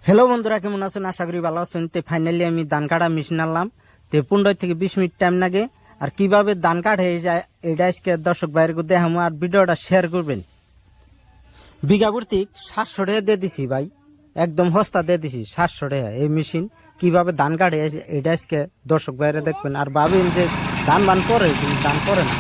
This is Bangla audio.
হ্যালো বন্ধুরা, কেমন আছেন? আশা করি ভালো আছেন। তো ফাইনালি আমি ধান কাটা মেশিন আনলাম। তো 15 থেকে 20 মিনিট টাইম লাগে। আর কিভাবে ধান কাটা হয়ে যায় এটা আজকে দর্শক বাইরে দেখাবো, আর ভিডিওটা শেয়ার করবেন। বিঘা প্রতীক 700 টাকা দিয়ে দিছি ভাই, একদম সস্তা দিয়ে দিছি 700 টাকা। এই মেশিন কিভাবে ধান কাটে এটা আজকে দর্শক বাইরে দেখবেন, আর ভাবেন যে ধান বান করে, কিন্তু ধান করে না।